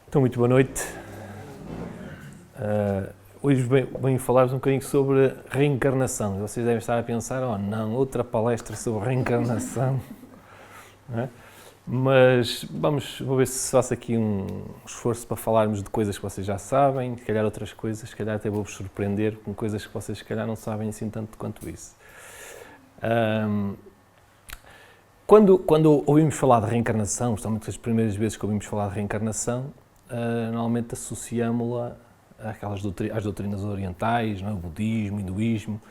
Então, muito boa noite. Hoje venho falar-vos um bocadinho sobre reencarnação. Vocês devem estar a pensar, oh não, outra palestra sobre reencarnação. Não é? Mas vou ver se faço aqui um esforço para falarmos de coisas que vocês já sabem, se calhar outras coisas, se calhar até vou-vos surpreender com coisas que vocês se calhar não sabem assim tanto quanto isso. Quando ouvimos falar de reencarnação, justamente as primeiras vezes que ouvimos falar de reencarnação, normalmente associámo-la às doutrinas orientais, não é? O budismo, o hinduísmo,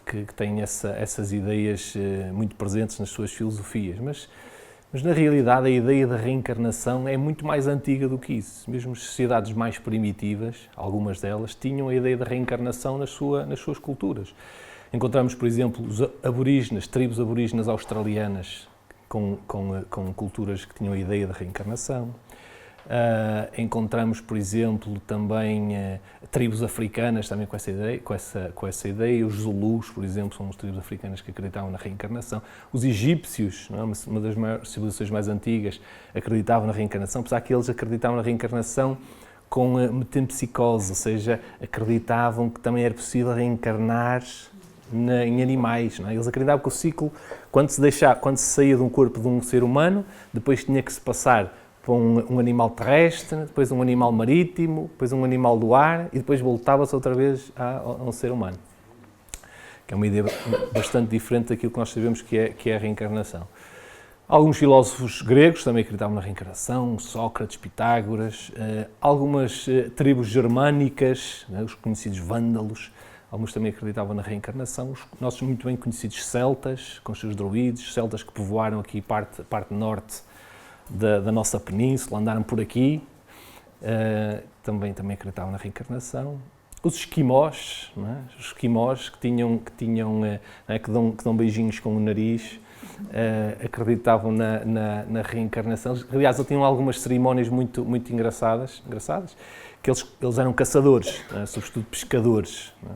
que têm essas ideias muito presentes nas suas filosofias. Mas na realidade a ideia da reencarnação é muito mais antiga do que isso. Mesmo as sociedades mais primitivas, algumas delas, tinham a ideia da reencarnação nas suas culturas. Encontramos, por exemplo, os aborígenes, tribos aborígenas australianas com culturas que tinham a ideia da reencarnação. Encontramos, por exemplo, também tribos africanas também com essa ideia. Os Zulus, por exemplo, são os tribos africanas que acreditavam na reencarnação. Os egípcios, não é? Uma das maiores civilizações mais antigas, acreditavam na reencarnação, apesar que eles acreditavam na reencarnação com metempsicose, ou seja, acreditavam que também era possível reencarnar em animais. Não é? Eles acreditavam que o ciclo, quando se saía de um corpo de um ser humano, depois tinha que se passar para um animal terrestre, depois um animal marítimo, depois um animal do ar e depois voltava-se outra vez a um ser humano. Que é uma ideia bastante diferente daquilo que nós sabemos que é a reencarnação. Alguns filósofos gregos também acreditavam na reencarnação, Sócrates, Pitágoras, algumas tribos germânicas, né, os conhecidos vândalos, alguns também acreditavam na reencarnação, os nossos muito bem conhecidos celtas, com os seus druides, celtas que povoaram aqui parte norte da nossa península, andaram por aqui, também acreditavam na reencarnação. Os esquimós, não é? Os esquimós que dão beijinhos com o nariz, acreditavam na reencarnação. Aliás, eles tinham algumas cerimónias muito engraçadas, que eles eram caçadores, não é? Sobretudo pescadores. Não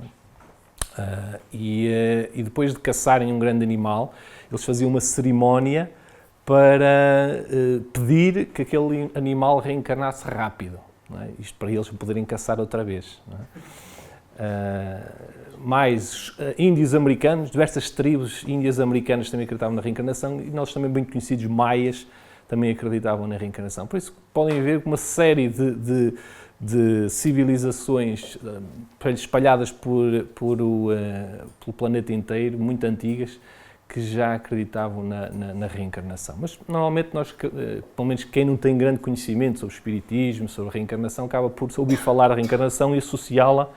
é? E depois de caçarem um grande animal, eles faziam uma cerimónia para pedir que aquele animal reencarnasse rápido, não é? Isto para eles poderem caçar outra vez. Não é? Mais índios americanos, diversas tribos índias americanas também acreditavam na reencarnação e nós também bem conhecidos maias também acreditavam na reencarnação. Por isso podem ver uma série de civilizações espalhadas pelo planeta inteiro, muito antigas, que já acreditavam na reencarnação. Mas, normalmente, nós, pelo menos quem não tem grande conhecimento sobre o espiritismo, sobre a reencarnação, acaba por ouvir falar a reencarnação e associá-la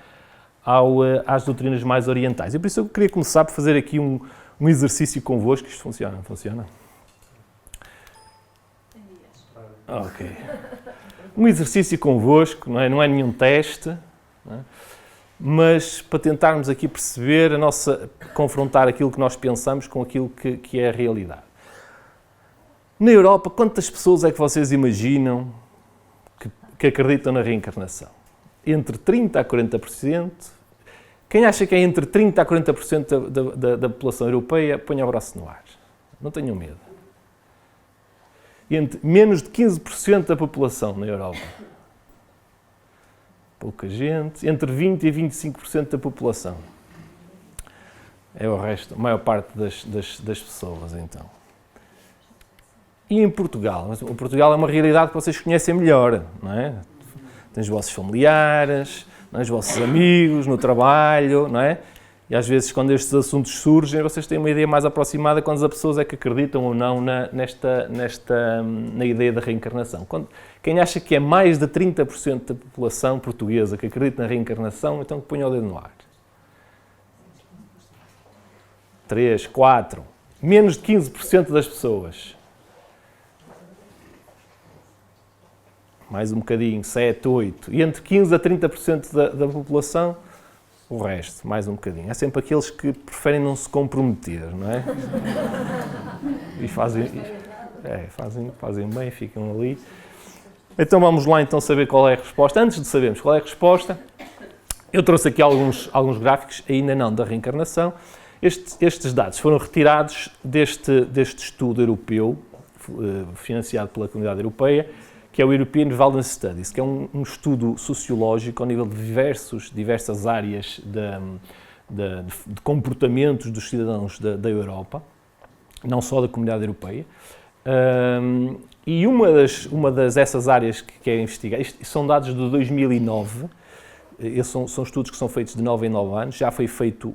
às doutrinas mais orientais. E por isso eu queria começar por fazer aqui um exercício convosco. Isto funciona? Funciona? Ok. Um exercício convosco, não é nenhum teste, não é? Mas para tentarmos aqui perceber, confrontar aquilo que nós pensamos com aquilo que é a realidade. Na Europa, quantas pessoas é que vocês imaginam que acreditam na reencarnação? Entre 30% a 40%. Quem acha que é entre 30% a 40% da população europeia, ponha o braço no ar. Não tenham medo. Menos de 15% da população na Europa. Pouca gente, entre 20% e 25% da população. É o resto, a maior parte das pessoas, então. E em Portugal? Mas o Portugal é uma realidade que vocês conhecem melhor, não é? Tem os vossos familiares, não é? Os vossos amigos, no trabalho, não é? E às vezes, quando estes assuntos surgem, vocês têm uma ideia mais aproximada quando as pessoas é que acreditam ou não na ideia da reencarnação. Quem acha que é mais de 30% da população portuguesa que acredita na reencarnação, então que ponha o dedo no ar. 3, 4, menos de 15% das pessoas. Mais um bocadinho, 7, 8. E entre 15% a 30% da população, o resto, mais um bocadinho. Há sempre aqueles que preferem não se comprometer, não é? E fazem bem, ficam ali. Então vamos lá então saber qual é a resposta. Antes de sabermos qual é a resposta, eu trouxe aqui alguns gráficos, ainda não da reencarnação. Estes dados foram retirados deste estudo europeu, financiado pela Comunidade Europeia, que é o European Wilderness Studies, que é um estudo sociológico ao nível de diversas áreas de comportamentos dos cidadãos da Europa, não só da Comunidade Europeia. E uma essas áreas que é investigar, são dados de 2009, são estudos que são feitos de 9 em 9 anos, já foi feito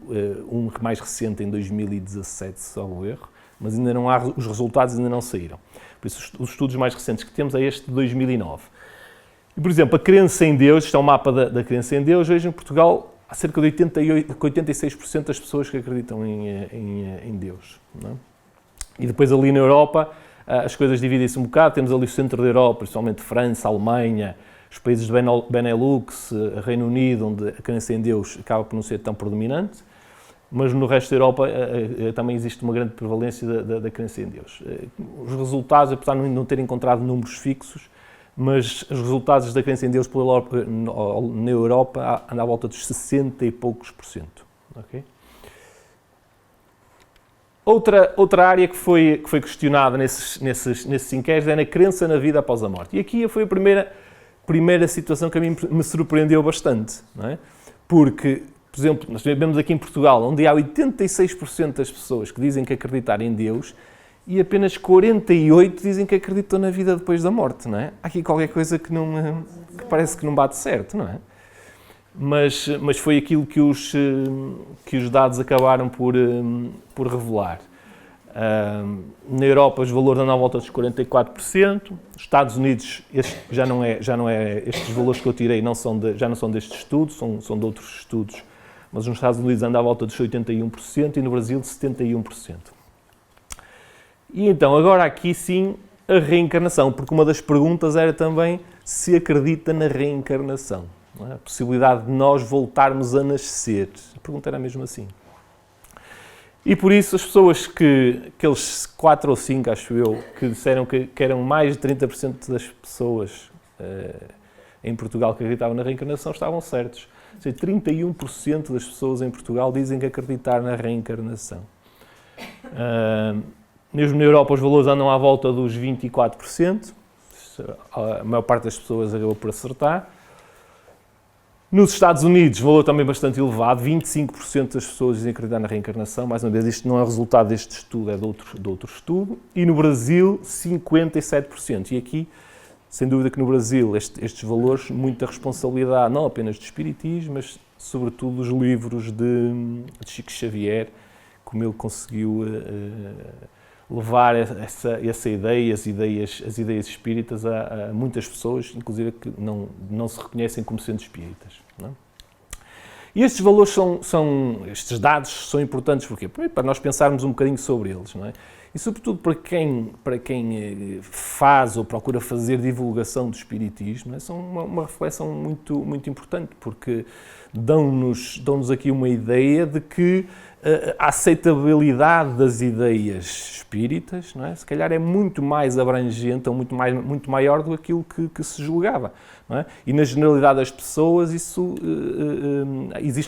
um mais recente em 2017, salvo erro, mas ainda não há, os resultados ainda não saíram. Por isso, os estudos mais recentes que temos é este de 2009. E, por exemplo, a crença em Deus, isto é um mapa da crença em Deus, hoje em Portugal há cerca de 86% das pessoas que acreditam em Deus. Não é? E depois ali na Europa as coisas dividem-se um bocado, temos ali o centro da Europa, principalmente França, Alemanha, os países de Benelux, Reino Unido, onde a crença em Deus acaba por não ser tão predominante, mas no resto da Europa também existe uma grande prevalência da crença em Deus. Os resultados, apesar de não ter encontrado números fixos, mas os resultados da crença em Deus na Europa andam à volta dos 60 e poucos %. Okay? Outra área que foi questionada nesses inquéritos é na crença na vida após a morte. E aqui foi a primeira situação que a mim me surpreendeu bastante, não é? Porque, por exemplo, nós vemos aqui em Portugal, onde há 86% das pessoas que dizem que acreditam em Deus e apenas 48% dizem que acreditam na vida depois da morte, não é? Há aqui qualquer coisa que parece que não bate certo, não é? Mas foi aquilo que os dados acabaram por revelar. Na Europa os valores andam à volta dos 44%, nos Estados Unidos estes valores que eu tirei já não são deste estudo, são de outros estudos, mas nos Estados Unidos anda à volta dos 81% e no Brasil de 71%. E então agora aqui sim a reencarnação, porque uma das perguntas era também se acredita na reencarnação, não é? A possibilidade de nós voltarmos a nascer. A pergunta era mesmo assim. E por isso as pessoas aqueles 4 ou 5, acho eu, que disseram que eram mais de 30% das pessoas em Portugal que acreditavam na reencarnação, estavam certos. Ou seja, 31% das pessoas em Portugal dizem que acreditar na reencarnação. Mesmo na Europa os valores andam à volta dos 24%, a maior parte das pessoas acabou por acertar. Nos Estados Unidos, o valor também bastante elevado, 25% das pessoas dizem acreditar na reencarnação. Mais uma vez, isto não é o resultado deste estudo, é de outro estudo. E no Brasil, 57%. E aqui, sem dúvida que no Brasil, estes valores, muita responsabilidade, não apenas do espiritismo, mas sobretudo dos livros de Chico Xavier, como ele conseguiu levar essa ideia, as ideias espíritas a muitas pessoas, inclusive que não se reconhecem como sendo espíritas. Não é? E estes valores estes dados são importantes porque para nós pensarmos um bocadinho sobre eles, não é? E sobretudo para quem faz ou procura fazer divulgação do espiritismo, não é? São uma reflexão muito, muito importante, porque dão-nos aqui uma ideia de que a aceitabilidade das ideias espíritas, não é? Se calhar é muito mais abrangente ou muito maior do que aquilo que se julgava. Não é? E na generalidade das pessoas existe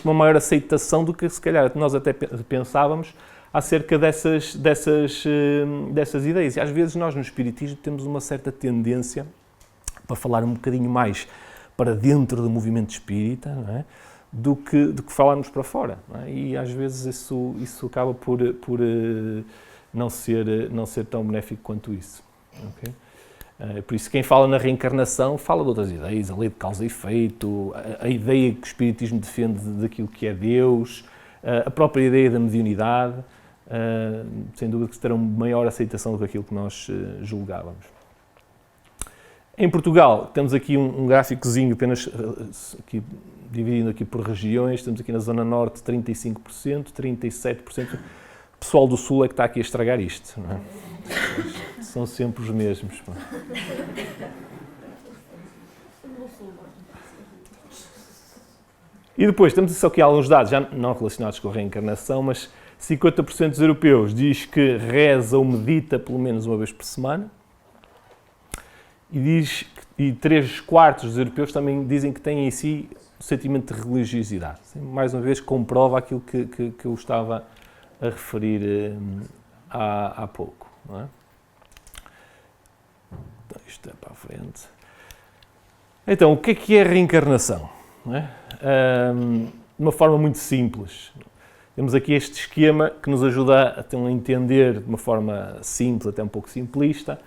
uma maior aceitação do que se calhar nós até pensávamos acerca dessas ideias. E às vezes nós no espiritismo temos uma certa tendência para falar um bocadinho mais para dentro do movimento espírita, não é? do que falarmos para fora. Não é? E às vezes isso acaba por não ser tão benéfico quanto isso. Okay? Por isso quem fala na reencarnação fala de outras ideias, a lei de causa e efeito, a ideia que o espiritismo defende daquilo que é Deus, a própria ideia da mediunidade, sem dúvida que terão maior aceitação do que aquilo que nós julgávamos. Em Portugal, temos aqui um gráficozinho apenas aqui, dividindo aqui por regiões. Temos aqui na Zona Norte 35%, 37%. O pessoal do Sul é que está aqui a estragar isto, não é? São sempre os mesmos. E depois, temos aqui alguns dados, já não relacionados com a reencarnação, mas 50% dos europeus diz que reza ou medita pelo menos uma vez por semana. E 3/4 dos europeus também dizem que têm em si o sentimento de religiosidade. Mais uma vez, comprova aquilo que eu estava a referir há pouco. Não é? Então, isto é para a frente. Então, o que é a reencarnação? Não é? De uma forma muito simples. Temos aqui este esquema que nos ajuda a entender de uma forma simples, até um pouco simplista.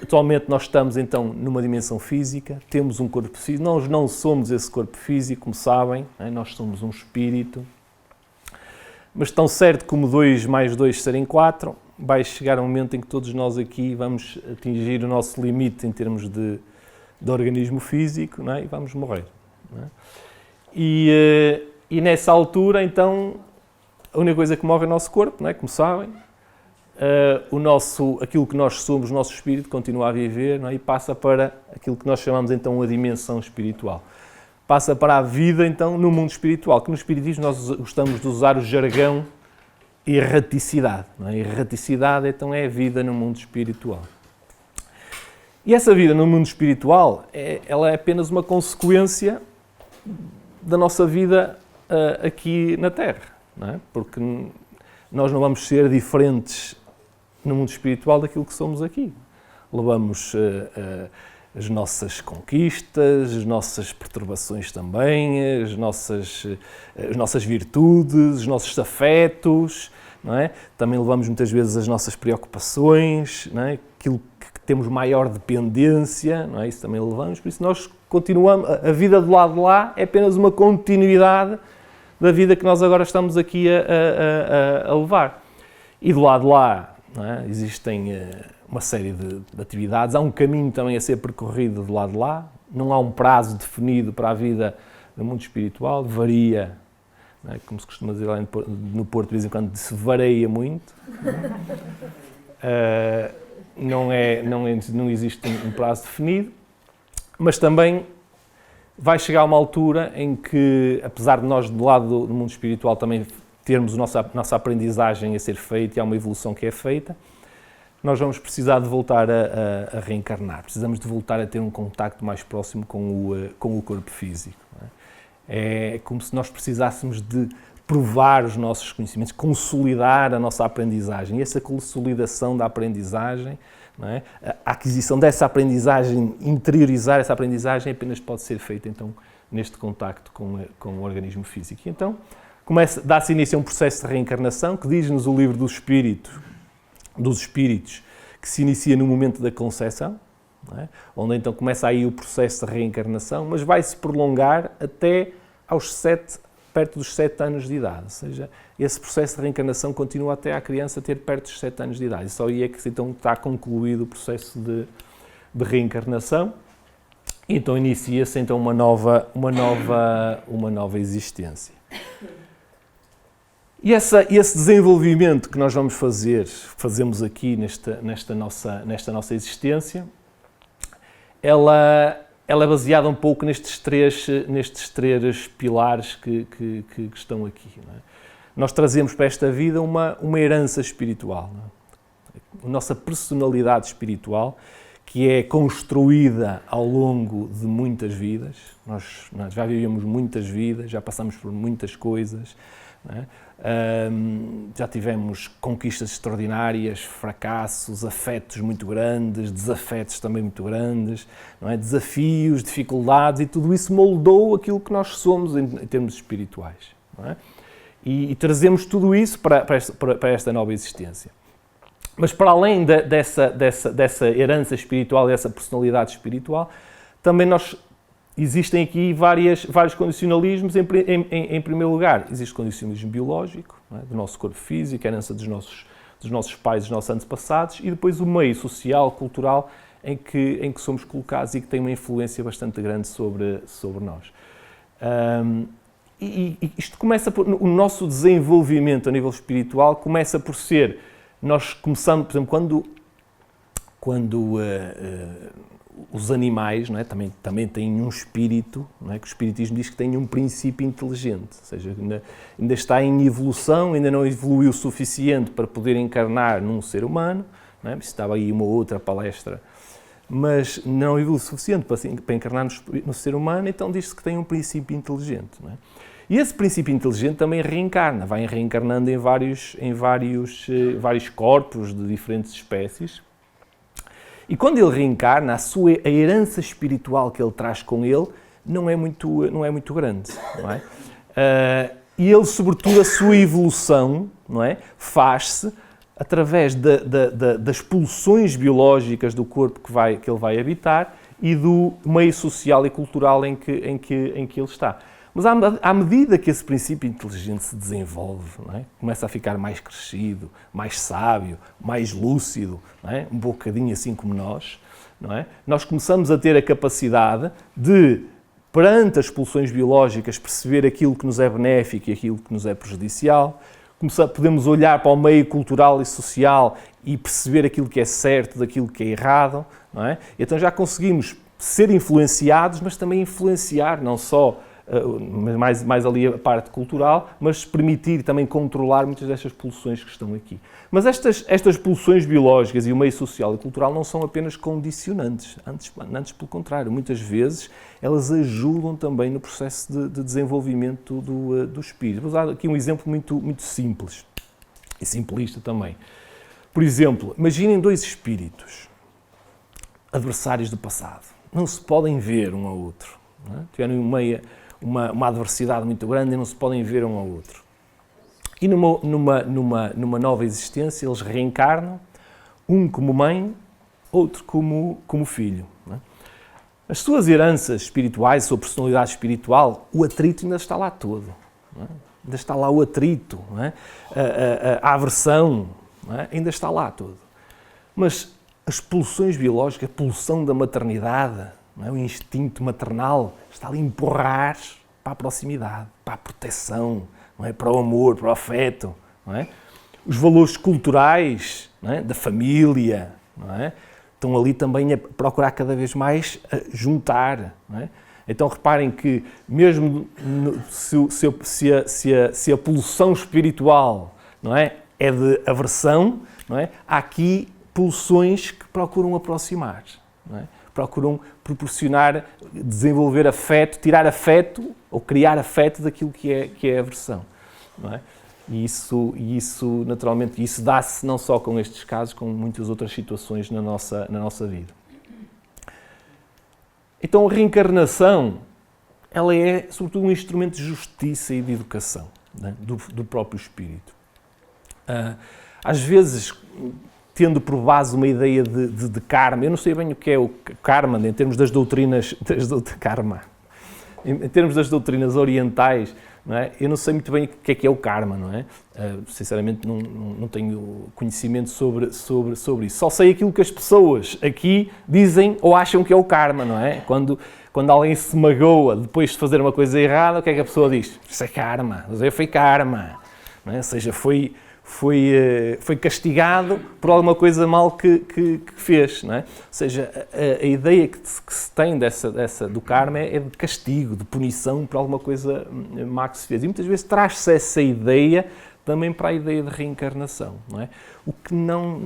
Atualmente nós estamos então numa dimensão física, temos um corpo físico, nós não somos esse corpo físico, como sabem, nós somos um espírito, mas tão certo como 2 mais 2 serem 4, vai chegar um momento em que todos nós aqui vamos atingir o nosso limite em termos de organismo físico, não é? E vamos morrer. Não é? E nessa altura, então, a única coisa que morre é o nosso corpo, não é? Como sabem. Aquilo que nós somos, o nosso espírito, continua a viver, não é? E passa para aquilo que nós chamamos então a dimensão espiritual. Passa para a vida então no mundo espiritual, que no espiritismo nós gostamos de usar o jargão erraticidade. Não é? Erraticidade então é a vida no mundo espiritual. E essa vida no mundo espiritual, ela é apenas uma consequência da nossa vida aqui na Terra, não é? Porque nós não vamos ser diferentes no mundo espiritual daquilo que somos aqui. Levamos as nossas conquistas, as nossas perturbações também, as nossas virtudes, os nossos afetos, não é? Também levamos muitas vezes as nossas preocupações, não é? Aquilo que temos maior dependência, não é? Isso também levamos, por isso nós continuamos, a vida do lado de lá é apenas uma continuidade da vida que nós agora estamos aqui a levar. E do lado de lá, não é? Existem uma série de atividades, há um caminho também a ser percorrido do lado de lá, não há um prazo definido para a vida no mundo espiritual, varia, não é? Como se costuma dizer lá no Porto, de vez em quando se varia muito. Não existe um prazo definido, mas também vai chegar uma altura em que, apesar de nós do lado do mundo espiritual também termos a nossa aprendizagem a ser feita e há uma evolução que é feita, nós vamos precisar de voltar a reencarnar, precisamos de voltar a ter um contacto mais próximo com o corpo físico. Não é? É como se nós precisássemos de provar os nossos conhecimentos, consolidar a nossa aprendizagem. E essa consolidação da aprendizagem, não é? A aquisição dessa aprendizagem, interiorizar essa aprendizagem apenas pode ser feita então neste contacto com o organismo físico. E então dá-se início a um processo de reencarnação que diz-nos o livro dos espíritos que se inicia no momento da concepção, não é? Onde então começa aí o processo de reencarnação, mas vai-se prolongar até perto dos 7 anos de idade, ou seja, esse processo de reencarnação continua até a criança ter perto dos 7 anos de idade. E só aí é que então está concluído o processo de reencarnação. E então inicia-se então uma nova existência. E esse desenvolvimento que nós fazemos aqui nesta nossa existência, ela é baseada um pouco nestes três pilares que estão aqui. Não é? Nós trazemos para esta vida uma herança espiritual, não é? A nossa personalidade espiritual, que é construída ao longo de muitas vidas. Nós já vivemos muitas vidas, já passamos por muitas coisas, não é? Já tivemos conquistas extraordinárias, fracassos, afetos muito grandes, desafetos também muito grandes, não é? Desafios, dificuldades, e tudo isso moldou aquilo que nós somos em termos espirituais. Não é? E trazemos tudo isso para esta nova existência. Mas para além dessa herança espiritual, dessa personalidade espiritual, também existem aqui vários condicionalismos. Em primeiro lugar, existe o condicionalismo biológico, não é? Do nosso corpo físico, a herança dos nossos pais, dos nossos antepassados, e depois o meio social, cultural, em que somos colocados e que tem uma influência bastante grande sobre nós. E isto começa o nosso desenvolvimento a nível espiritual começa por ser, nós começamos, por exemplo, quando os animais, não é, também têm um espírito, não é, que o espiritismo diz que tem um princípio inteligente, ou seja, ainda está em evolução, ainda não evoluiu o suficiente para poder encarnar num ser humano, não é? Estava aí uma outra palestra, mas não evoluiu o suficiente para encarnar no ser humano, então diz-se que tem um princípio inteligente. Não é? E esse princípio inteligente também reencarna, vai reencarnando em vários corpos de diferentes espécies. E quando ele reencarna, a herança espiritual que ele traz com ele não é muito grande, não é? E ele, sobretudo, a sua evolução, não é, faz-se através das pulsões biológicas do corpo que ele vai habitar e do meio social e cultural em que ele está. Mas à medida que esse princípio inteligente se desenvolve, não é, começa a ficar mais crescido, mais sábio, mais lúcido, não é, um bocadinho assim como nós, não é, nós começamos a ter a capacidade de, perante as pulsões biológicas, perceber aquilo que nos é benéfico e aquilo que nos é prejudicial. Podemos olhar para o meio cultural e social e perceber aquilo que é certo daquilo que é errado, não é? Então já conseguimos ser influenciados, mas também influenciar, não só mais ali a parte cultural, mas permitir também controlar muitas destas pulsões que estão aqui. Mas estas pulsões biológicas e o meio social e cultural não são apenas condicionantes, antes pelo contrário, muitas vezes elas ajudam também no processo de desenvolvimento do espírito. Vou usar aqui um exemplo muito simples e simplista também. Por exemplo, imaginem dois espíritos adversários do passado. Não se podem ver um ao outro. Não é? Tiveram uma adversidade muito grande e não se podem ver um ao outro. E numa nova existência eles reencarnam, um como mãe, outro como filho. Não é? As suas heranças espirituais, a sua personalidade espiritual, o atrito ainda está lá todo. Não é? Ainda está lá o atrito, não é? A aversão, não é? Ainda está lá todo. Mas as pulsões biológicas, a pulsão da maternidade, não é? O instinto maternal está ali a empurrar para a proximidade, para a proteção, não é? Para o amor, para o afeto. Não é? Os valores culturais, não é? Da família, não é? Estão ali também a procurar cada vez mais juntar. Não é? Então reparem que mesmo se a pulsão espiritual, não é de aversão, não é? Há aqui pulsões que procuram aproximar, não é? Procuram proporcionar, desenvolver afeto, tirar afeto ou criar afeto daquilo que é aversão, não é? E isso naturalmente, isso dá-se não só com estes casos, com muitas outras situações na nossa vida. Então a reencarnação, ela é sobretudo um instrumento de justiça e de educação, não é? do próprio espírito. Às vezes, tendo por base uma ideia de karma, eu não sei bem o que é o karma, em termos das doutrinas, karma, em termos das doutrinas orientais, não é? Eu não sei muito bem o que é o karma, não é? Sinceramente não tenho conhecimento sobre isso. Só sei aquilo que as pessoas aqui dizem ou acham que é o karma, não é? Quando alguém se magoa depois de fazer uma coisa errada, o que é que a pessoa diz? Isso é karma, foi karma, não é? Ou seja, foi castigado por alguma coisa mal que fez, não é? Ou seja, a ideia que se tem do karma é de castigo, de punição por alguma coisa má que se fez. E muitas vezes traz-se essa ideia também para a ideia de reencarnação, não é? O que não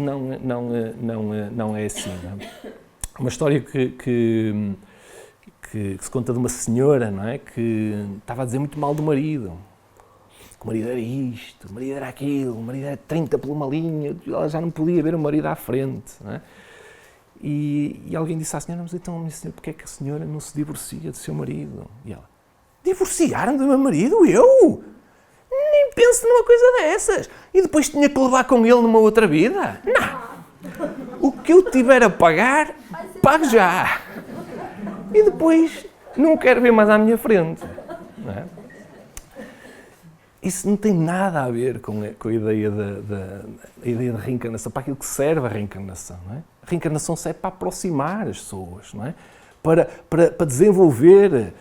é assim, não é? Uma história que se conta de uma senhora, não é? Que estava a dizer muito mal do marido. O marido era isto, o marido era aquilo, o marido era 30 por uma linha, ela já não podia ver o marido à frente. Não é? E alguém disse à senhora, mas então, minha senhora, porquê é que a senhora não se divorcia do seu marido? E ela, divorciar-me do meu marido? Eu? Nem penso numa coisa dessas. E depois tinha que levar com ele numa outra vida? Não. O que eu tiver a pagar, pago já. E depois não quero ver mais à minha frente. Não é? Isso não tem nada a ver com a ideia de reencarnação, para aquilo que serve a reencarnação. Não é? A reencarnação serve para aproximar as pessoas, não é? para desenvolver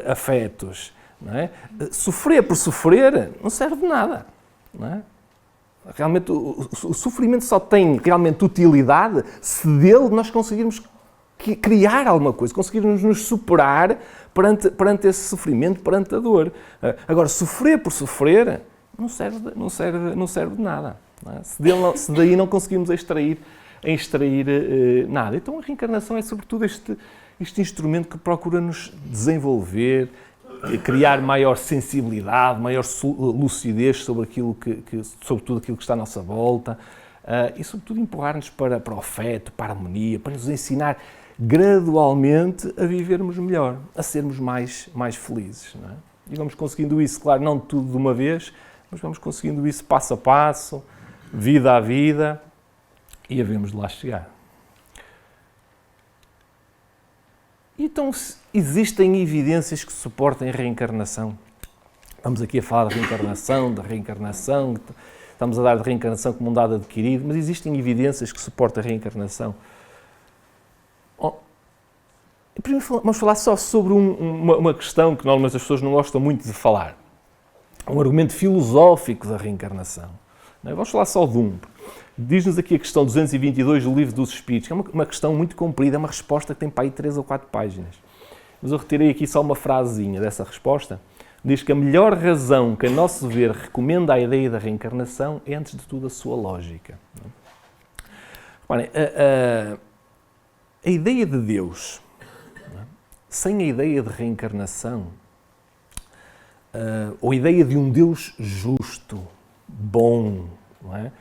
afetos. Não é? Sofrer por sofrer não serve de nada. Não é? Realmente, o sofrimento só tem realmente utilidade se dele nós conseguirmos criar alguma coisa, conseguirmos nos superar perante esse sofrimento, perante a dor. Agora, sofrer por sofrer não serve de nada. Não é? Se daí não conseguimos extrair nada. Então a reencarnação é sobretudo este instrumento que procura nos desenvolver, criar maior sensibilidade, maior lucidez sobre tudo aquilo que está à nossa volta, e sobretudo empurrar-nos para o afeto, para a harmonia, para nos ensinar gradualmente a vivermos melhor, a sermos mais felizes. Não é? E vamos conseguindo isso, claro, não tudo de uma vez, mas vamos conseguindo isso passo a passo, vida a vida, e havemos de lá chegar. Então, existem evidências que suportem a reencarnação? Estamos aqui a falar de reencarnação, estamos a dar de reencarnação como um dado adquirido, mas existem evidências que suportam a reencarnação? Primeiro vamos falar só sobre uma questão que normalmente as pessoas não gostam muito de falar. Um argumento filosófico da reencarnação. Vamos falar só de um. Diz-nos aqui a questão 222 do Livro dos Espíritos, que é uma questão muito comprida, é uma resposta que tem para aí 3 ou 4 páginas. Mas eu retirei aqui só uma frasezinha dessa resposta. Diz que a melhor razão que a nosso ver recomenda a ideia da reencarnação é, antes de tudo, a sua lógica. Reparem, a ideia de Deus, sem a ideia de reencarnação, ou a ideia de um Deus justo, bom, não é?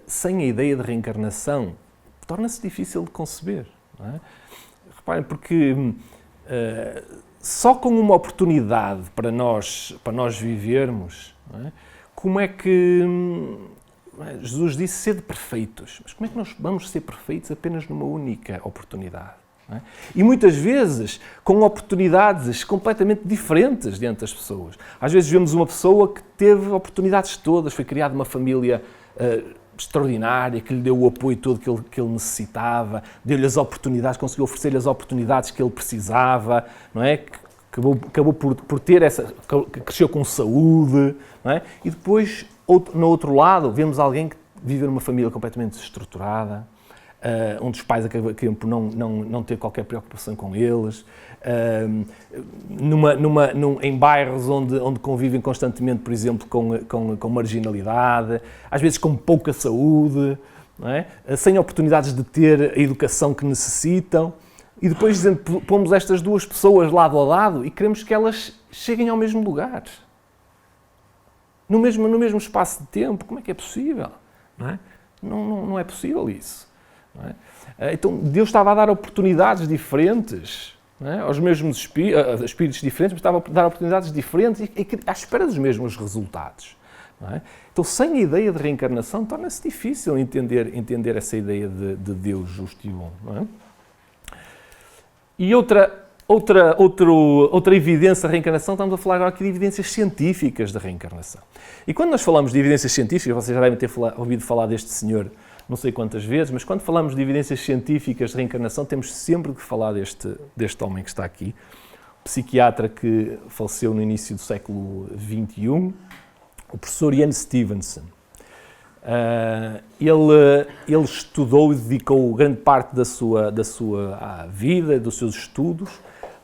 Sem a ideia de reencarnação, torna-se difícil de conceber. Não é? Reparem, porque só com uma oportunidade para nós vivermos, não é? Como é que Jesus disse sede perfeitos, mas como é que nós vamos ser perfeitos apenas numa única oportunidade? Não é? E muitas vezes com oportunidades completamente diferentes diante das pessoas. Às vezes vemos uma pessoa que teve oportunidades todas, foi criada uma família extraordinária, que lhe deu o apoio todo que ele necessitava, deu-lhe as oportunidades, conseguiu oferecer-lhe as oportunidades que ele precisava, não é? Acabou por ter cresceu com saúde, não é? E depois, no outro lado, vemos alguém que vive numa família completamente desestruturada, onde os pais acabam por não ter qualquer preocupação com eles, em bairros onde convivem constantemente, por exemplo, com marginalidade, às vezes com pouca saúde, não é? Sem oportunidades de ter a educação que necessitam, e depois pomos estas duas pessoas lado a lado e queremos que elas cheguem ao mesmo lugar, no mesmo espaço de tempo. Como é que é possível? Não é? Não é possível isso. Não é? Então, Deus estava a dar oportunidades diferentes, não é? Aos mesmos espíritos diferentes, mas estava a dar oportunidades diferentes e à espera dos mesmos resultados. Não é? Então, sem a ideia de reencarnação, torna-se difícil entender essa ideia de Deus justo e bom. Não é? E outra evidência da reencarnação, estamos a falar agora aqui de evidências científicas da reencarnação. E quando nós falamos de evidências científicas, vocês já devem ter ouvido falar deste senhor não sei quantas vezes, mas quando falamos de evidências científicas de reencarnação, temos sempre de falar deste homem que está aqui, psiquiatra que faleceu no início do século XXI, o professor Ian Stevenson. Ele estudou e dedicou grande parte da sua vida, dos seus estudos,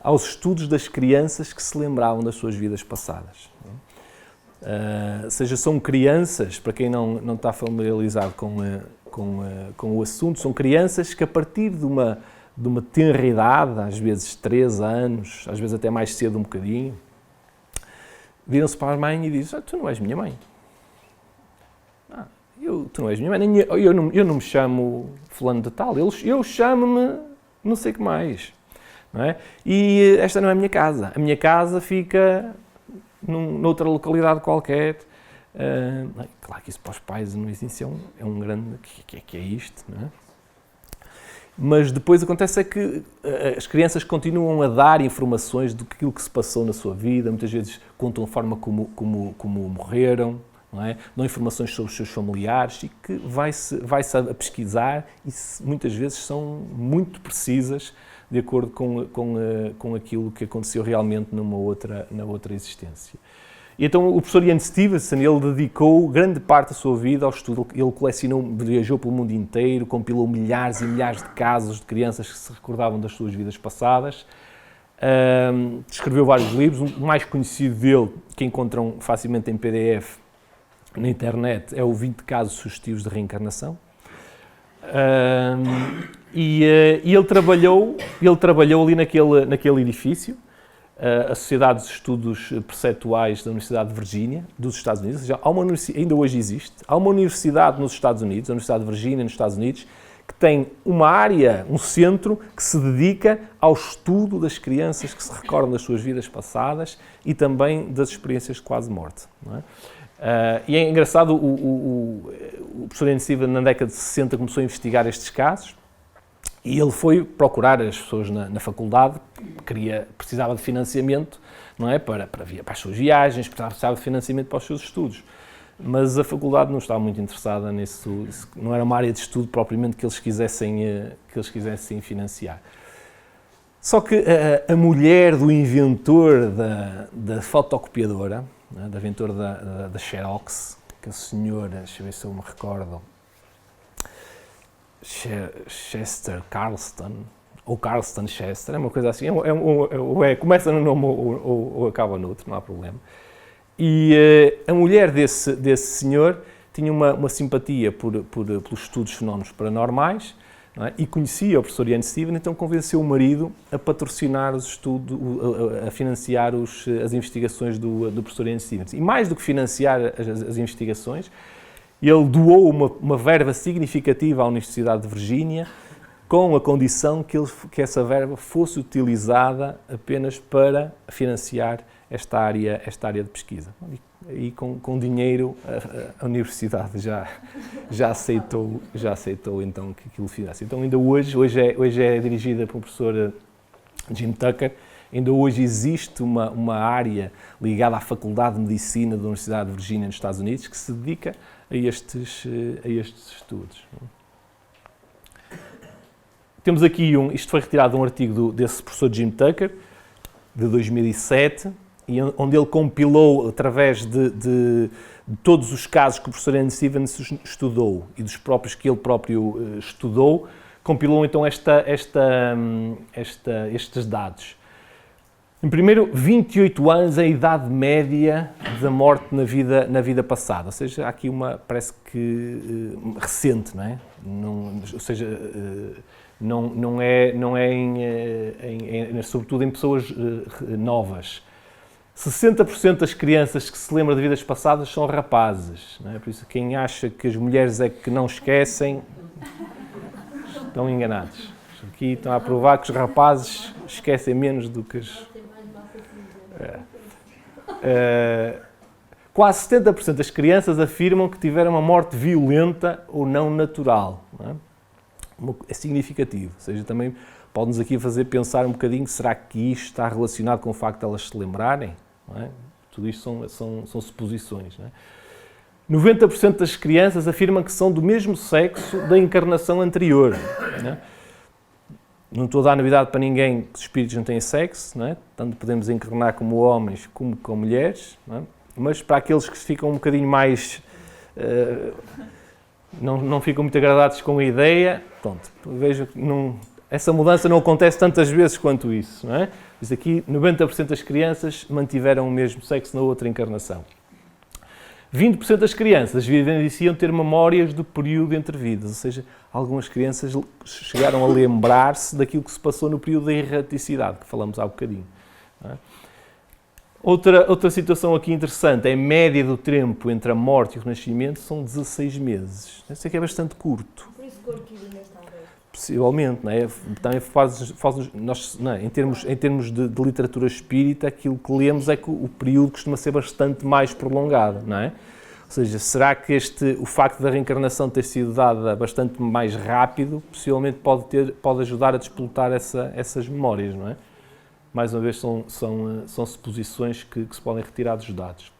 aos estudos das crianças que se lembravam das suas vidas passadas. Ou seja, são crianças, para quem não está familiarizado com o assunto, são crianças que a partir de uma tenra idade, às vezes 13 anos, às vezes até mais cedo um bocadinho, viram-se para a mãe e dizem: tu não és minha mãe. Tu não és minha mãe, eu não me chamo fulano de tal, eu chamo-me não sei o que mais. Não é? E esta não é a minha casa. A minha casa fica noutra localidade qualquer. Claro que isso para os pais no início é um grande... que é isto, não é? Mas depois acontece é que as crianças continuam a dar informações do que se passou na sua vida, muitas vezes contam a forma como morreram, não é? Dão informações sobre os seus familiares e que vai-se a pesquisar e muitas vezes são muito precisas de acordo com aquilo que aconteceu realmente na outra existência. E então o professor Ian Stevenson, ele dedicou grande parte da sua vida ao estudo, ele viajou pelo mundo inteiro, compilou milhares e milhares de casos de crianças que se recordavam das suas vidas passadas, escreveu vários livros, o mais conhecido dele, que encontram facilmente em PDF na internet, é o 20 casos sugestivos de reencarnação. E ele trabalhou ali naquele edifício, a Sociedade dos Estudos Perceptuais da Universidade de Virgínia, dos Estados Unidos, ou seja, há uma ainda hoje existe, há uma universidade nos Estados Unidos, a Universidade de Virgínia nos Estados Unidos, que tem uma área, um centro, que se dedica ao estudo das crianças que se recordam das suas vidas passadas e também das experiências de quase morte. Não é? E é engraçado, o professor Ian Steven, na década de 60, começou a investigar estes casos e ele foi procurar as pessoas na faculdade, precisava de financiamento, não é? para as suas viagens, precisava de financiamento para os seus estudos. Mas a faculdade não estava muito interessada nisso, não era uma área de estudo propriamente que eles quisessem financiar. Só que a mulher do inventor da fotocopiadora, da inventor da Xerox, que a senhora, deixa eu ver se eu me recordo, Chester Carlston, ou Carlston Chester, é uma coisa assim, começa no nome ou acaba no outro, não há problema. E a mulher desse senhor tinha uma simpatia pelos estudos de fenómenos paranormais, não é? E conhecia o professor Ian Steven, então convenceu o marido a patrocinar os estudos, a financiar as investigações do professor Ian Steven. E mais do que financiar as investigações, ele doou uma verba significativa à Universidade de Virgínia, com a condição que essa verba fosse utilizada apenas para financiar esta área de pesquisa. E com dinheiro a universidade já aceitou então que aquilo fizesse. Então ainda hoje é dirigida pelo professor Jim Tucker, ainda hoje existe uma área ligada à Faculdade de Medicina da Universidade de Virgínia nos Estados Unidos que se dedica a estes estudos. Temos aqui isto foi retirado de um artigo desse professor Jim Tucker, de 2007, onde ele compilou, através de todos os casos que o professor Ian Stevens estudou e dos próprios que ele próprio estudou, compilou então estes dados. Em primeiro, 28 anos é a idade média da morte na vida passada, ou seja, há aqui parece que recente, não é? Ou seja, não é sobretudo em pessoas novas. 60% das crianças que se lembram de vidas passadas são rapazes, não é? Por isso quem acha que as mulheres é que não esquecem, estão enganados. Aqui estão a provar que os rapazes esquecem menos do que as... Quase 70% das crianças afirmam que tiveram uma morte violenta ou não natural. Não é? É significativo, ou seja, também pode-nos aqui fazer pensar um bocadinho, será que isto está relacionado com o facto de elas se lembrarem? Não é? Tudo isto são suposições. Não é? 90% das crianças afirmam que são do mesmo sexo da encarnação anterior. Não é? Não estou a dar novidade para ninguém que os espíritos não têm sexo, não é? Tanto podemos encarnar como homens como com mulheres, não é? Mas para aqueles que ficam um bocadinho mais... não ficam muito agradados com a ideia, pronto, vejo que essa mudança não acontece tantas vezes quanto isso, não é? Diz aqui, 90% das crianças mantiveram o mesmo sexo na outra encarnação. 20% das crianças vivenciam ter memórias do período entre vidas, ou seja, algumas crianças chegaram a lembrar-se daquilo que se passou no período da erraticidade, que falamos há bocadinho. Não é? Outra situação aqui interessante, a média do tempo entre a morte e o renascimento são 16 meses. Isso aqui é bastante curto. Por isso que o arquivo ainda está aberto. Possivelmente, não é? Também em termos de literatura espírita, aquilo que lemos é que o período costuma ser bastante mais prolongado, não é? Ou seja, será que o facto da reencarnação ter sido dada bastante mais rápido, possivelmente pode ajudar a despoltar essas memórias, não é? Mais uma vez, são suposições que se podem retirar dos dados.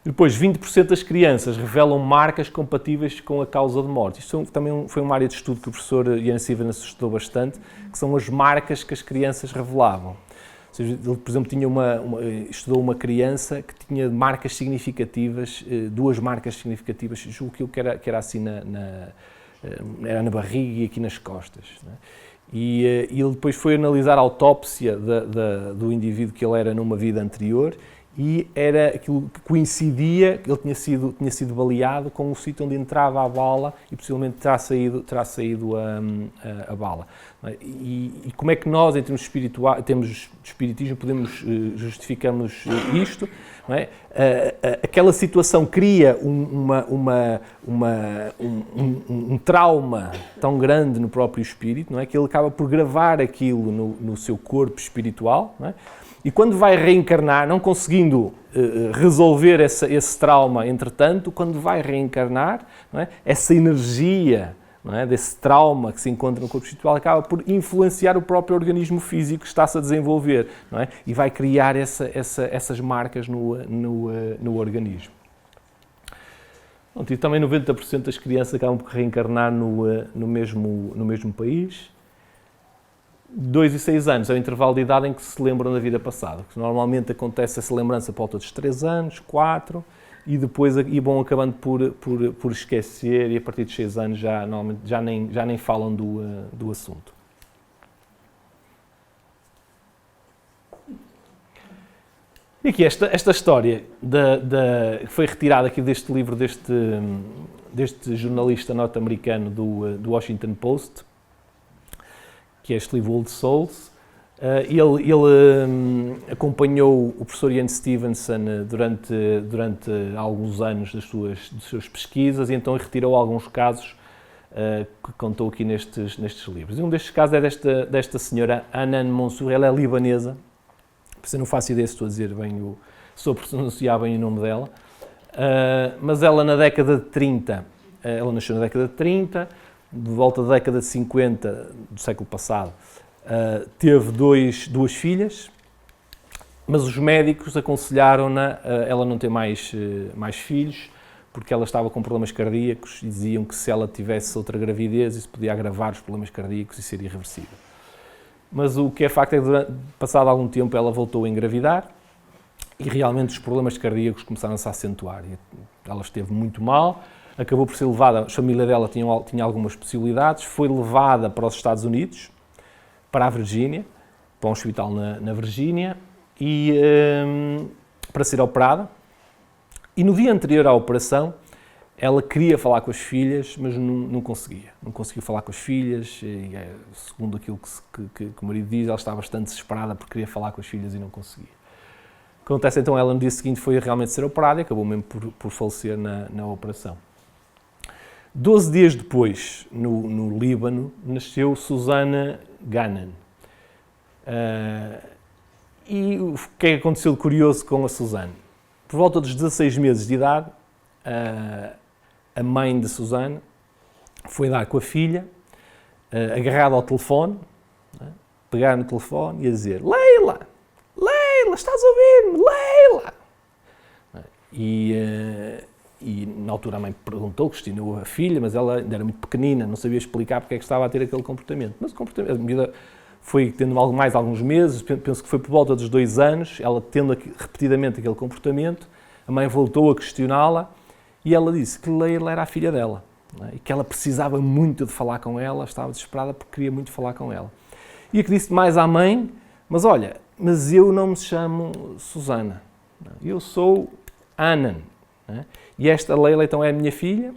E depois, 20% das crianças revelam marcas compatíveis com a causa de morte. Isto também foi uma área de estudo que o professor Ian Stevens estudou bastante, que são as marcas que as crianças revelavam. Ou seja, ele, por exemplo, estudou uma criança que tinha marcas significativas, 2 marcas significativas, julgo que era assim era na barriga e aqui nas costas, não é? E ele depois foi analisar a autópsia do indivíduo que ele era numa vida anterior e era aquilo que coincidia, ele tinha sido baleado com o sítio onde entrava a bala e possivelmente terá saído a bala. E como é que nós, em termos de espiritismo, justificamos isto? Não é? Aquela situação cria um trauma tão grande no próprio espírito, não é? Que ele acaba por gravar aquilo no seu corpo espiritual, não é? E quando vai reencarnar, não conseguindo resolver esse trauma, entretanto, quando vai reencarnar, não é? Essa energia, não é? Desse trauma que se encontra no corpo espiritual acaba por influenciar o próprio organismo físico que está-se a desenvolver, não é? E vai criar essas marcas no organismo. E também 90% das crianças acabam por reencarnar no mesmo país. 2 e 6 anos é o intervalo de idade em que se lembram da vida passada. Normalmente acontece essa lembrança por volta dos 3 anos, 4, e depois vão acabando por esquecer, e a partir dos 6 anos normalmente já nem falam do assunto. E aqui esta história foi retirada aqui deste livro deste jornalista norte-americano do Washington Post, que é este livro Old Souls. Ele acompanhou o professor Ian Stevenson durante alguns anos das suas pesquisas e então retirou alguns casos que contou aqui nestes livros. E um destes casos é desta senhora Hanan Mansour. Ela é libanesa, por isso eu não faço ideia se estou a pronunciar bem o nome dela, mas ela na década de 30, ela nasceu na década de 30, de volta da década de 50 do século passado, teve duas filhas, mas os médicos aconselharam-na ela não ter mais filhos, porque ela estava com problemas cardíacos e diziam que se ela tivesse outra gravidez isso podia agravar os problemas cardíacos e ser irreversível. Mas o que é facto é que, passado algum tempo, ela voltou a engravidar e realmente os problemas cardíacos começaram-se a acentuar. Ela esteve muito mal. Acabou por ser levada, a família dela tinha algumas possibilidades, foi levada para os Estados Unidos, para a Virgínia, para um hospital na Virgínia, e para ser operada. E no dia anterior à operação, ela queria falar com as filhas, mas não conseguia. Não conseguiu falar com as filhas, e segundo aquilo que o marido diz, ela estava bastante desesperada porque queria falar com as filhas e não conseguia. Acontece então, ela no dia seguinte foi realmente ser operada e acabou mesmo por falecer na operação. 12 dias depois, no Líbano, nasceu Susana Ganan. E o que é que aconteceu de curioso com a Susana? Por volta dos 16 meses de idade, a mãe de Susana foi dar com a filha, agarrada ao telefone, pegar no telefone e a dizer: Leila, estás a ouvir-me? Leila! E na altura a mãe questionou a filha, mas ela ainda era muito pequenina, não sabia explicar porque é que estava a ter aquele comportamento. Mas o comportamento, a medida foi tendo mais alguns meses, penso que foi por volta dos 2 anos, ela tendo repetidamente aquele comportamento, a mãe voltou a questioná-la e ela disse que Leila era a filha dela, não é? E que ela precisava muito de falar com ela, estava desesperada porque queria muito falar com ela. E a que disse mais à mãe: mas olha, mas eu não me chamo Susana, eu sou Hanan. E esta Leila então é a minha filha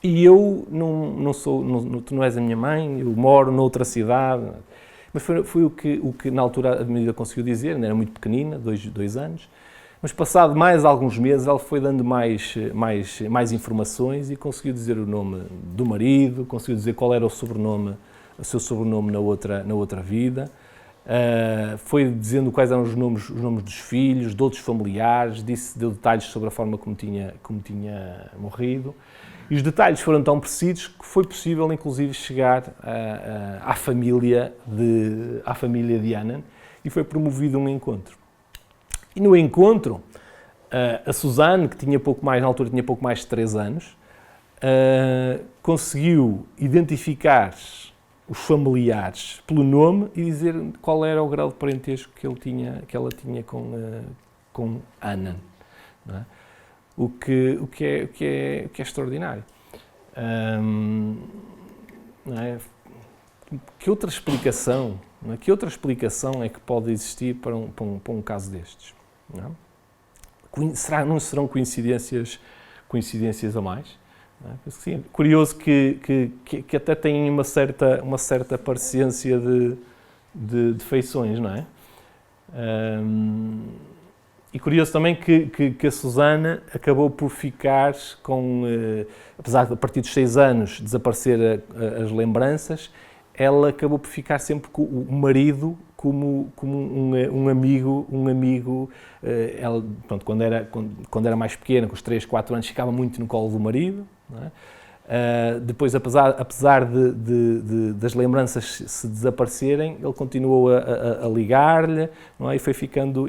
e eu não sou, tu não és a minha mãe, eu moro noutra cidade. Mas foi o que na altura a miúda conseguiu dizer, ainda era muito pequenina, 2 anos, mas passado mais alguns meses ela foi dando mais informações e conseguiu dizer o nome do marido, conseguiu dizer qual era o seu sobrenome na outra vida. Foi dizendo quais eram os nomes dos filhos, de outros familiares, deu detalhes sobre a forma como tinha morrido. E os detalhes foram tão precisos que foi possível, inclusive, chegar à família de Hanan e foi promovido um encontro. E no encontro, a Susana, que na altura tinha pouco mais de 3 anos, conseguiu identificar os familiares pelo nome e dizer qual era o grau de parentesco que ela tinha com Hanan, não é? O que é extraordinário. Não é? Que outra explicação é que pode existir para um caso destes? Não é? Não serão coincidências a mais? Não é? Sim, curioso que até tem uma certa parecência de feições, não é? E curioso também que a Susana acabou por ficar com, apesar de a partir dos 6 anos desaparecer as lembranças, ela acabou por ficar sempre com o marido como um amigo. Ela, pronto, quando era mais pequena, com os 3, 4 anos, ficava muito no colo do marido. Não é? Depois, apesar das lembranças se desaparecerem, ele continuou a ligar-lhe, não é? E foi ficando,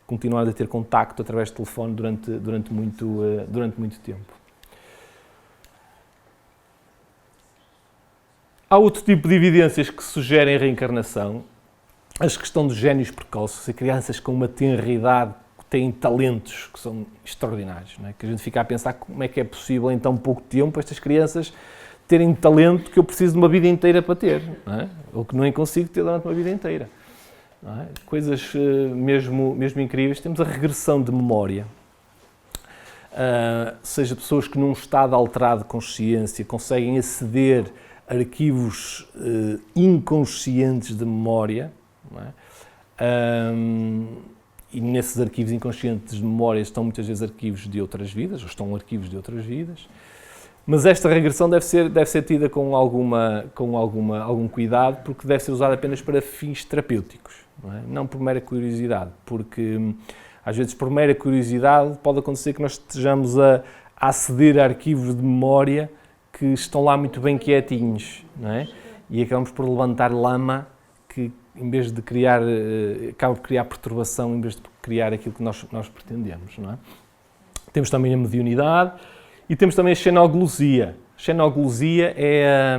continuando a ter contacto através de telefone durante muito tempo. Há outro tipo de evidências que sugerem a reencarnação, a questão dos génios precoces, crianças com uma tenra idade que têm talentos que são extraordinários, não é? Que a gente fica a pensar como é que é possível em tão pouco tempo estas crianças terem talento que eu preciso de uma vida inteira para ter, não é? Ou que não consigo ter durante uma vida inteira. Não é? Coisas mesmo incríveis. Temos a regressão de memória. Seja pessoas que num estado alterado de consciência conseguem aceder a arquivos inconscientes de memória, não é? E nesses arquivos inconscientes de memória estão muitas vezes arquivos de outras vidas, ou estão arquivos de outras vidas, mas esta regressão deve ser tida com algum cuidado, porque deve ser usada apenas para fins terapêuticos, não por mera curiosidade, porque às vezes por mera curiosidade pode acontecer que nós estejamos a aceder a arquivos de memória que estão lá muito bem quietinhos, não é? E acabamos por levantar lama que, em vez de criar, acaba por criar perturbação, em vez de criar aquilo que nós pretendemos, não é? Temos também a mediunidade e temos também a xenoglosia. A xenoglosia é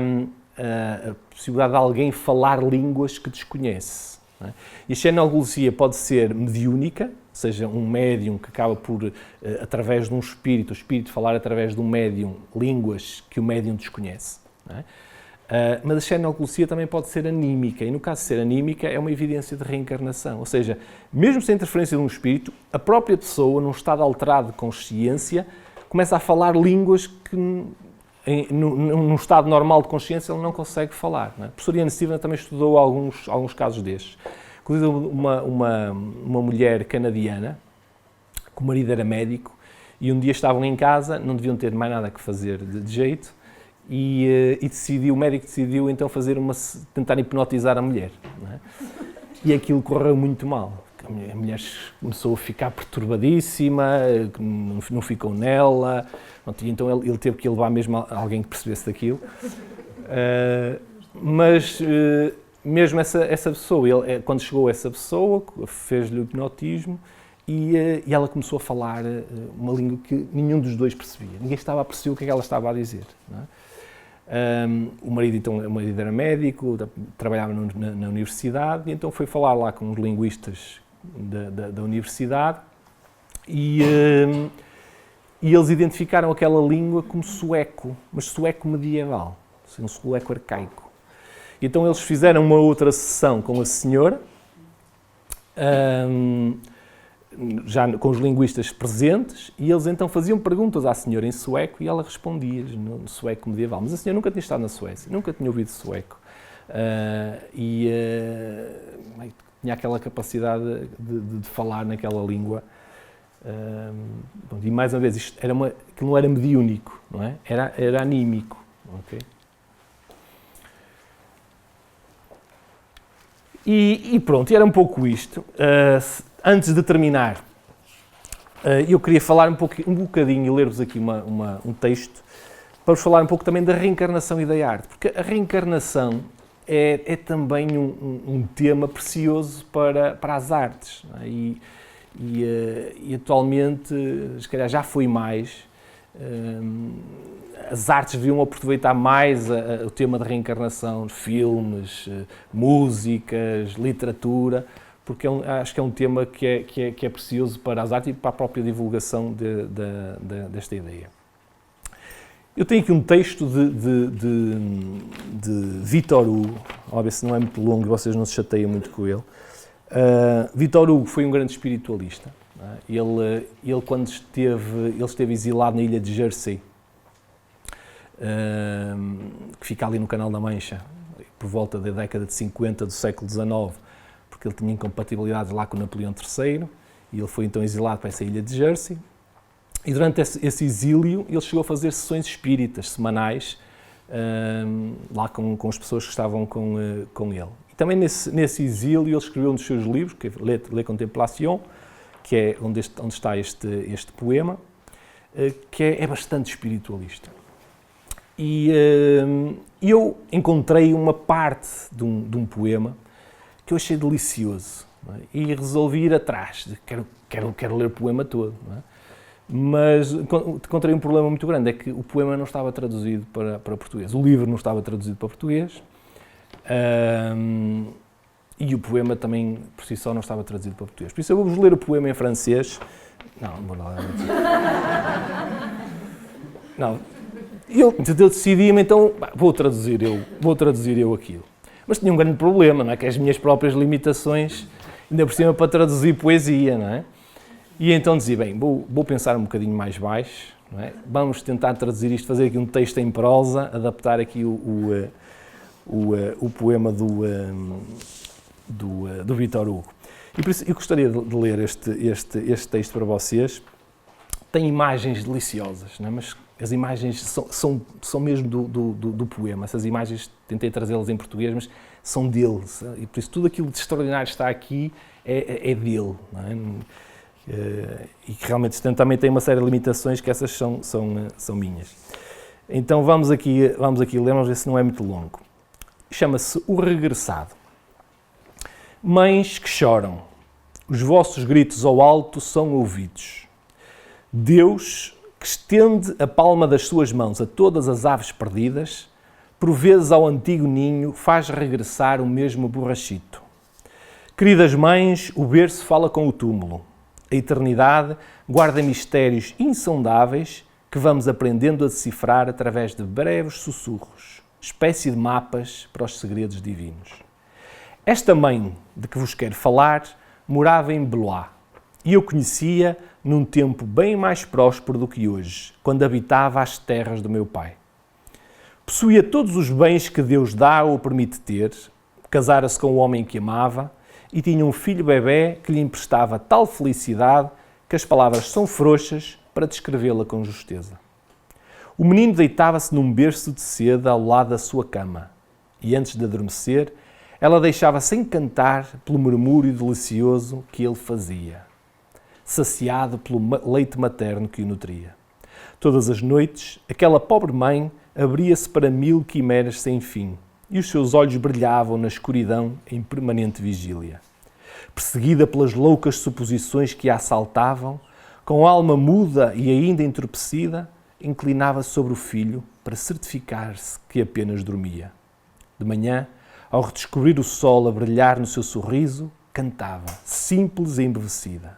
a possibilidade de alguém falar línguas que desconhece, não é? E a xenoglosia pode ser mediúnica, ou seja, um médium que acaba por, através de um espírito, o espírito falar através de um médium línguas que o médium desconhece, não é? Mas a xenoglosia também pode ser anímica, e no caso de ser anímica é uma evidência de reencarnação, ou seja, mesmo sem interferência de um espírito, a própria pessoa, num estado alterado de consciência, começa a falar línguas que num estado normal de consciência ele não consegue falar, não é? A professora Ian Steven também estudou alguns casos destes. Inclusive uma mulher canadiana, que o marido era médico, e um dia estavam em casa, não deviam ter mais nada que fazer de jeito, e o médico decidiu então tentar hipnotizar a mulher, não é? E aquilo correu muito mal. A mulher começou a ficar perturbadíssima, não ficou nela, e então ele teve que levar mesmo alguém que percebesse daquilo. Mesmo essa pessoa, quando chegou essa pessoa, fez-lhe o hipnotismo e ela começou a falar uma língua que nenhum dos dois percebia. Ninguém estava a perceber o que ela estava a dizer, não é? O marido era médico, trabalhava na universidade, e então foi falar lá com os linguistas da universidade e eles identificaram aquela língua como sueco, mas sueco medieval, um sueco arcaico. Então eles fizeram uma outra sessão com a senhora, já com os linguistas presentes, e eles então faziam perguntas à senhora em sueco e ela respondia no sueco medieval. Mas a senhora nunca tinha estado na Suécia, nunca tinha ouvido sueco. Tinha aquela capacidade de falar naquela língua. E mais uma vez, aquilo não era mediúnico, não é? Era anímico. Okay? E pronto, era um pouco isto. Antes de terminar, eu queria falar um bocadinho e ler-vos aqui um texto para vos falar um pouco também da reencarnação e da arte, porque a reencarnação é também um tema precioso para as artes, não é? E atualmente, se calhar já foi mais, as artes deviam aproveitar mais o tema da reencarnação, filmes, músicas, literatura, porque acho que é um tema que é precioso para as artes e para a própria divulgação desta ideia. Eu tenho aqui um texto de Victor Hugo, a ver se não é muito longo e vocês não se chateiam muito com ele. Victor Hugo foi um grande espiritualista Ele quando esteve exilado na ilha de Jersey, que fica ali no Canal da Mancha, por volta da década de 50 do século XIX, porque ele tinha incompatibilidades lá com Napoleão III, e ele foi então exilado para essa ilha de Jersey. E durante esse exílio ele chegou a fazer sessões espíritas semanais lá com as pessoas que estavam com ele. E também nesse exílio ele escreveu um dos seus livros, que é Le Contemplation, que é onde está este poema, que é bastante espiritualista. E eu encontrei uma parte de um poema que eu achei delicioso, não é? E resolvi ir atrás, quero ler o poema todo, não é? Mas encontrei um problema muito grande, é que o poema não estava traduzido para português, o livro não estava traduzido para português, e o poema também, por si só, não estava traduzido para português. Por isso eu vou-vos ler o poema em francês. Não, eu decidi-me, então, vou traduzir eu aquilo. Mas tinha um grande problema, não é? Que as minhas próprias limitações, ainda por cima para traduzir poesia, não é? E então dizia, bem, vou pensar um bocadinho mais baixo, não é? Vamos tentar traduzir isto, fazer aqui um texto em prosa, adaptar aqui o poema do Victor Hugo. E por isso eu gostaria de ler este texto para vocês. Tem imagens deliciosas, não é? Mas as imagens são mesmo do poema. Essas imagens, tentei trazê-las em português, mas são dele. E por isso tudo aquilo de extraordinário que está aqui é dele, não é? E que realmente também tem uma série de limitações, que essas são minhas. Então vamos aqui ler, vamos ver se não é muito longo. Chama-se O Regressado. Mães que choram, os vossos gritos ao alto são ouvidos. Deus, que estende a palma das suas mãos a todas as aves perdidas, por vezes ao antigo ninho faz regressar o mesmo borrachito. Queridas mães, o berço fala com o túmulo. A eternidade guarda mistérios insondáveis que vamos aprendendo a decifrar através de breves sussurros, espécie de mapas para os segredos divinos. Esta mãe de que vos quero falar morava em Blois e eu conhecia num tempo bem mais próspero do que hoje, quando habitava as terras do meu pai. Possuía todos os bens que Deus dá ou permite ter, casara-se com o homem que amava e tinha um filho bebé que lhe emprestava tal felicidade que as palavras são frouxas para descrevê-la com justeza. O menino deitava-se num berço de seda ao lado da sua cama e, antes de adormecer, ela deixava-se encantar pelo murmúrio delicioso que ele fazia, saciado pelo leite materno que o nutria. Todas as noites, aquela pobre mãe abria-se para 1000 quimeras sem fim e os seus olhos brilhavam na escuridão em permanente vigília. Perseguida pelas loucas suposições que a assaltavam, com a alma muda e ainda entorpecida, inclinava-se sobre o filho para certificar-se que apenas dormia. De manhã, ao redescobrir o sol a brilhar no seu sorriso, cantava, simples e embevecida.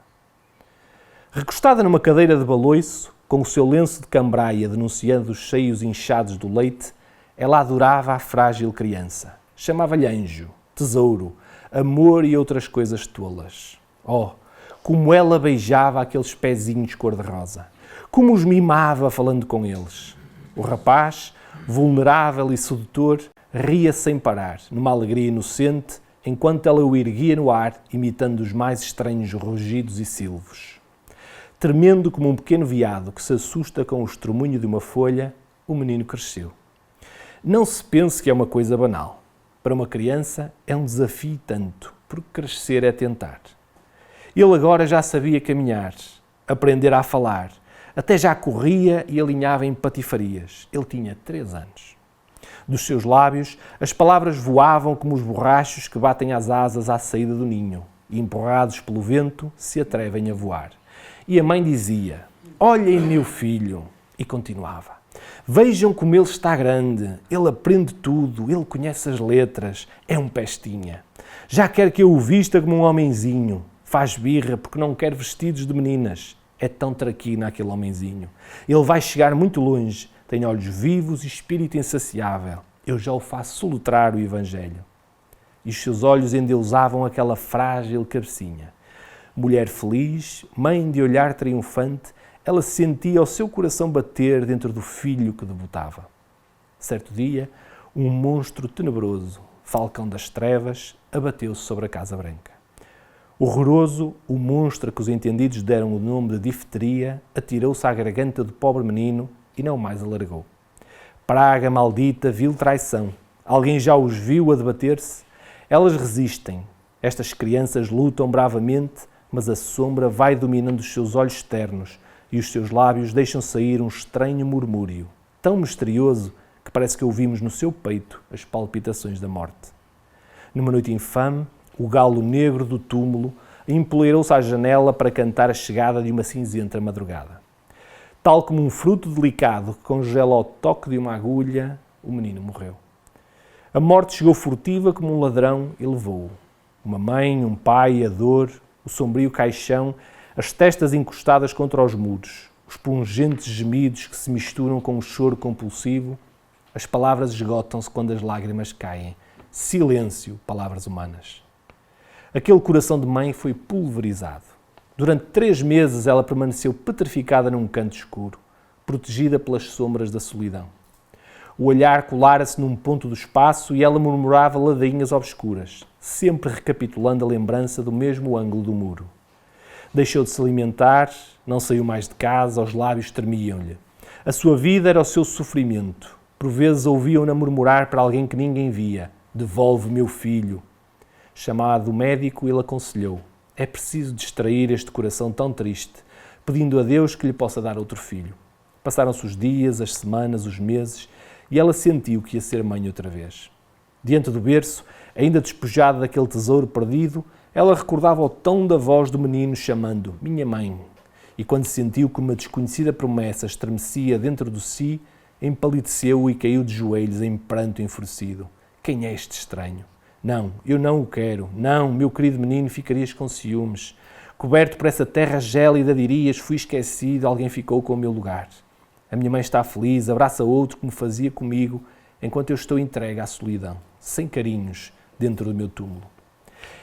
Recostada numa cadeira de baloiço, com o seu lenço de cambraia denunciando os seios inchados do leite, ela adorava a frágil criança. Chamava-lhe anjo, tesouro, amor e outras coisas tolas. Oh, como ela beijava aqueles pezinhos cor-de-rosa! Como os mimava falando com eles! O rapaz, vulnerável e sedutor, ria sem parar, numa alegria inocente, enquanto ela o erguia no ar, imitando os mais estranhos rugidos e silvos. Tremendo como um pequeno veado que se assusta com o estremunho de uma folha, o menino cresceu. Não se pense que é uma coisa banal. Para uma criança é um desafio tanto, porque crescer é tentar. Ele agora já sabia caminhar, aprender a falar, até já corria e alinhava em patifarias. Ele tinha 3 anos. Dos seus lábios, as palavras voavam como os borrachos que batem as asas à saída do ninho e, empurrados pelo vento, se atrevem a voar. E a mãe dizia, olhem meu filho, e continuava. Vejam como ele está grande, ele aprende tudo, ele conhece as letras, é um pestinha. Já quer que eu o vista como um homenzinho, faz birra porque não quer vestidos de meninas. É tão traquina aquele homenzinho. Ele vai chegar muito longe, tem olhos vivos e espírito insaciável. Eu já o faço soletrar o Evangelho. E os seus olhos endeusavam aquela frágil cabecinha. Mulher feliz, mãe de olhar triunfante, ela sentia o seu coração bater dentro do filho que debutava. Certo dia, um monstro tenebroso, falcão das trevas, abateu-se sobre a Casa Branca. Horroroso, o monstro a que os entendidos deram o nome de difteria atirou-se à garganta do pobre menino e não mais alargou. Praga maldita, vil traição. Alguém já os viu a debater-se? Elas resistem. Estas crianças lutam bravamente, mas a sombra vai dominando os seus olhos externos e os seus lábios deixam sair um estranho murmúrio, tão misterioso que parece que ouvimos no seu peito as palpitações da morte. Numa noite infame, o galo negro do túmulo empoleirou-se à janela para cantar a chegada de uma cinzenta madrugada. Tal como um fruto delicado que congela ao toque de uma agulha, o menino morreu. A morte chegou furtiva como um ladrão e levou-o. Uma mãe, um pai, a dor, o sombrio caixão, as testas encostadas contra os muros, os pungentes gemidos que se misturam com o choro compulsivo, as palavras esgotam-se quando as lágrimas caem. Silêncio, palavras humanas. Aquele coração de mãe foi pulverizado. Durante 3 meses ela permaneceu petrificada num canto escuro, protegida pelas sombras da solidão. O olhar colara-se num ponto do espaço e ela murmurava ladainhas obscuras, sempre recapitulando a lembrança do mesmo ângulo do muro. Deixou de se alimentar, não saiu mais de casa, os lábios tremiam-lhe. A sua vida era o seu sofrimento. Por vezes ouviam-na murmurar para alguém que ninguém via: "Devolve meu filho." Chamado o médico, ele aconselhou: "É preciso distrair este coração tão triste, pedindo a Deus que lhe possa dar outro filho." Passaram-se os dias, as semanas, os meses, e ela sentiu que ia ser mãe outra vez. Diante do berço, ainda despojada daquele tesouro perdido, ela recordava o tom da voz do menino chamando "minha mãe", e quando sentiu que uma desconhecida promessa estremecia dentro de si, empalideceu e caiu de joelhos em pranto enfurecido. Quem é este estranho? Não, eu não o quero. Não, meu querido menino, ficarias com ciúmes. Coberto por essa terra gélida, dirias: fui esquecido, alguém ficou com o meu lugar. A minha mãe está feliz, abraça outro como fazia comigo, enquanto eu estou entregue à solidão, sem carinhos, dentro do meu túmulo.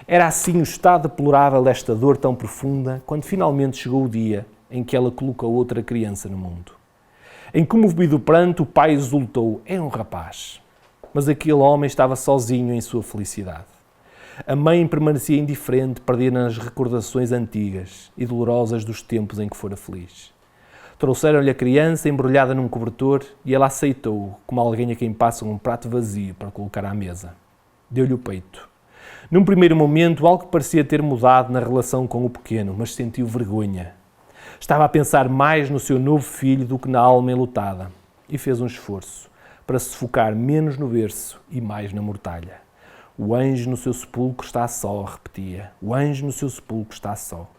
Era assim o estado deplorável desta dor tão profunda, quando finalmente chegou o dia em que ela colocou outra criança no mundo. Em comovido pranto, o pai exultou: era um rapaz. Mas aquele homem estava sozinho em sua felicidade. A mãe permanecia indiferente, perdida nas recordações antigas e dolorosas dos tempos em que fora feliz. Trouxeram-lhe a criança embrulhada num cobertor e ela aceitou-o, como alguém a quem passa um prato vazio para colocar à mesa. Deu-lhe o peito. Num primeiro momento, algo parecia ter mudado na relação com o pequeno, mas sentiu vergonha. Estava a pensar mais no seu novo filho do que na alma enlutada e fez um esforço para se focar menos no berço e mais na mortalha. O anjo no seu sepulcro está só, repetia. O anjo no seu sepulcro está só.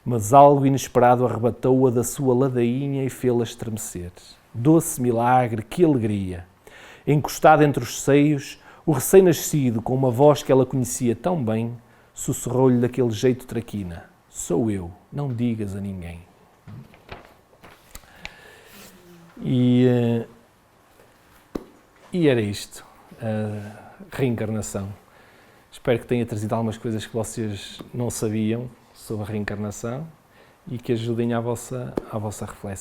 Mas algo inesperado arrebatou-a da sua ladainha e fê-la estremecer. Doce milagre, que alegria! Encostado entre os seios, o recém-nascido, com uma voz que ela conhecia tão bem, sussurrou-lhe daquele jeito traquina: sou eu, não digas a ninguém. E era isto, a reencarnação. Espero que tenha trazido algumas coisas que vocês não sabiam sobre a reencarnação e que ajudem à vossa reflexão.